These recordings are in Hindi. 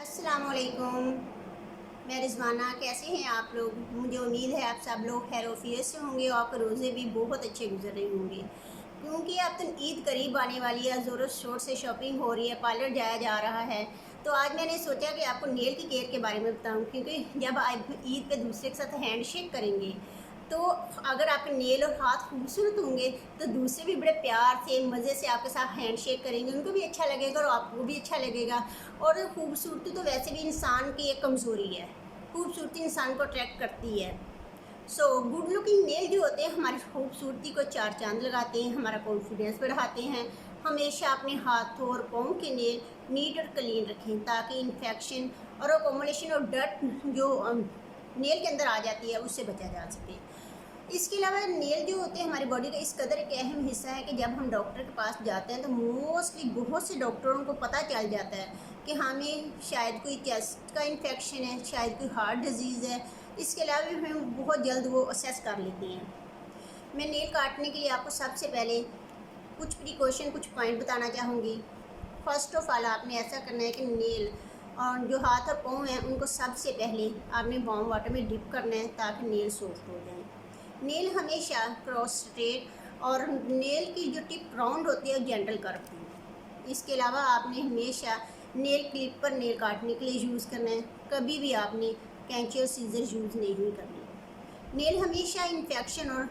अस्सलाम वालेकुम। मैं रिज़वाना। कैसे हैं आप लोग? मुझे उम्मीद है आप सब लोग खैर-ओ-आफ़ियत से होंगे और आपके रोज़े भी बहुत अच्छे गुजर रहे होंगे, क्योंकि अब तो ईद करीब आने वाली है, ज़ोरों शोर से शॉपिंग हो रही है, पार्लर जाया जा रहा है। तो आज मैंने सोचा कि आपको नेल की केयर के बारे में बताऊं, क्योंकि जब आप ईद पे दूसरे के साथ हैंड शेक करेंगे तो अगर आपके नेल और हाथ खूबसूरत होंगे तो दूसरे भी बड़े प्यार से मज़े से आपके साथ हैंड शेक करेंगे, उनको भी अच्छा लगेगा और आपको भी अच्छा लगेगा। और खूबसूरती तो वैसे भी इंसान की एक कमज़ोरी है, खूबसूरती इंसान को अट्रैक्ट करती है। गुड लुकिंग नेल जो होते हैं हमारी खूबसूरती को चार चांद लगाते हैं, हमारा कॉन्फिडेंस बढ़ाते हैं। हमेशा अपने हाथों और पाँव के नेल नीट और क्लीन रखें, ताकि इन्फेक्शन और अकोमोडेशन और डर्ट जो नेल के अंदर आ जाती है उससे बचा जा सके। इसके अलावा नेल जो होते हैं हमारी बॉडी का इस कदर एक अहम हिस्सा है कि जब हम डॉक्टर के पास जाते हैं तो मोस्टली बहुत से डॉक्टरों को पता चल जाता है कि हमें शायद कोई चेस्ट का इन्फेक्शन है, शायद कोई हार्ट डिजीज़ है। इसके अलावा भी हम बहुत जल्द वो असेस कर लेते हैं। मैं नेल काटने के लिए आपको सबसे पहले कुछ प्रिकॉशन, कुछ पॉइंट बताना चाहूँगी। फ़र्स्ट ऑफ ऑल आपने ऐसा करना है कि नेल और जो हाथ और पाँव हैं उनको सबसे पहले आपने वार्म वाटर में डिप करना है, ताकि नेल सॉफ्ट हो जाए। नेल हमेशा क्रॉस स्ट्रेट और नेल की जो टिप राउंड होती है जेंटल कर्व की। इसके अलावा आपने हमेशा नेल क्लिप पर नेल काटने के लिए यूज़ करना है, कभी भी आपने कैंची और सीजर यूज़ नहीं करनी। नेल हमेशा इन्फेक्शन और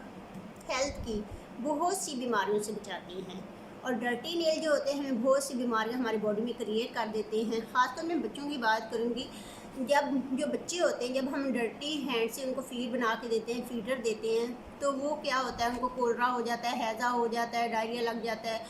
हेल्थ की बहुत सी बीमारियों से बचाती हैं, और डर्टी नेल जो होते हैं हमें बहुत सी बीमारियां हमारी बॉडी में क्रिएट कर देते हैं। ख़ासतौर में बच्चों की बात करूँगी। जब जो बच्चे होते हैं, जब हम डर्टी हैंड से उनको फीड बना के देते हैं, फीडर देते हैं, तो वो क्या होता है, उनको कोलरा हो जाता है, हैज़ा हो जाता है, डायरिया लग जाता है।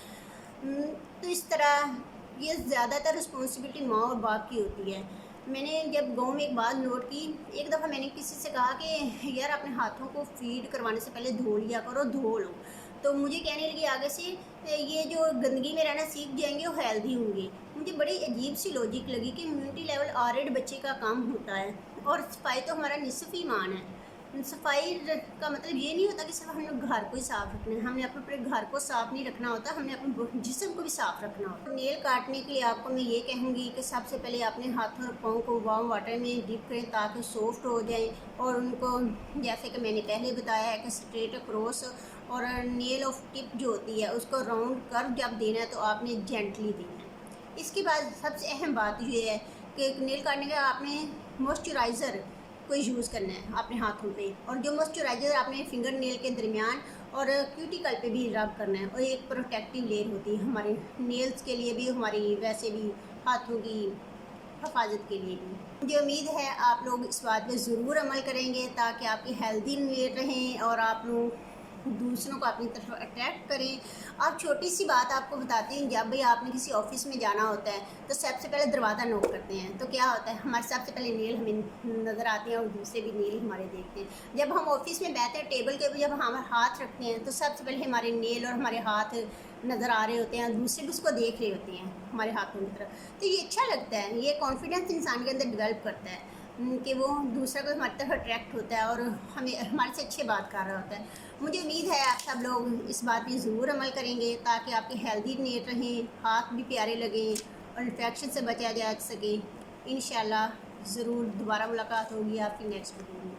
तो इस तरह ये ज़्यादातर रिस्पॉन्सिबिलिटी माँ और बाप की होती है। मैंने जब गांव में एक बात नोट की, एक दफ़ा मैंने किसी से कहा कि यार अपने हाथों को फीड करवाने से पहले धो लिया करो, धो लो। तो मुझे कहने लगी आगे से ये जो गंदगी में रहना सीख जाएंगे वो हेल्दी होंगे। मुझे बड़ी अजीब सी लॉजिक लगी कि इम्यूनिटी लेवल ऑलरेडी बच्चे का काम होता है, और सफाई तो हमारा निसफ़ ईमान है। सफाई का मतलब ये नहीं होता कि सिर्फ हमने घर को ही साफ़ रखना है, हमने अपने घर को साफ़ नहीं रखना होता, हमने अपने जिस्म को भी साफ़ रखना होता है। नेल काटने के लिए आपको मैं ये कहूँगी कि सबसे पहले अपने हाथों और पाँव को वार्म वाटर में डिप करें, ताकि सॉफ्ट हो जाएं, और उनको जैसे कि मैंने पहले बताया है कि स्ट्रेट अक्रॉस और नेल ऑफ टिप जो होती है उसको राउंड कर्व जब देना है तो आपने जेंटली देना है। इसके बाद सबसे अहम बात ये है कि नेल काटने का आपने मॉइस्चराइज़र को यूज़ करना है अपने हाथों पे, और जो मॉइस्चराइज़र आपने फिंगर नेल के दरमियान और क्यूटिकल पे भी रब करना है, और एक प्रोटेक्टिव लेयर होती है हमारे नेल्स के लिए भी, हमारी वैसे भी हाथों की हिफाजत के लिए भी। मुझे उम्मीद है आप लोग इस बात पे ज़रूर अमल करेंगे, ताकि आपकी हेल्दी नेल रहें और आप लोग दूसरों को अपनी तरफ अट्रैक्ट करें। आप छोटी सी बात आपको बताती हैं, जब भी आपने किसी ऑफिस में जाना होता है तो सबसे पहले दरवाज़ा नॉक करते हैं, तो क्या होता है हमारे सबसे पहले नेल हमें नज़र आते हैं और दूसरे भी नेल हमारे देखते हैं। जब हम ऑफिस में बैठते हैं टेबल के ऊपर, जब हम हाथ रखते हैं तो सबसे पहले हमारे नेल और हमारे हाथ नज़र आ रहे होते हैं, दूसरे भी उसको देख रहे होते हैं हमारे हाथों की तरफ। तो ये अच्छा लगता है, ये कॉन्फिडेंस इंसान के अंदर डेवलप करता है कि वो दूसरा को हमारी तरफ अट्रैक्ट होता है और हमें हमारे से अच्छी बात कर रहा होता है। मुझे उम्मीद है आप सब लोग इस बात पर ज़रूर अमल करेंगे, ताकि आपके हेल्दी नेल रहें, हाथ भी प्यारे लगें और इन्फेक्शन से बचा जा सके। इंशाल्लाह ज़रूर दोबारा मुलाकात होगी आपकी नेक्स्ट वीडियो में।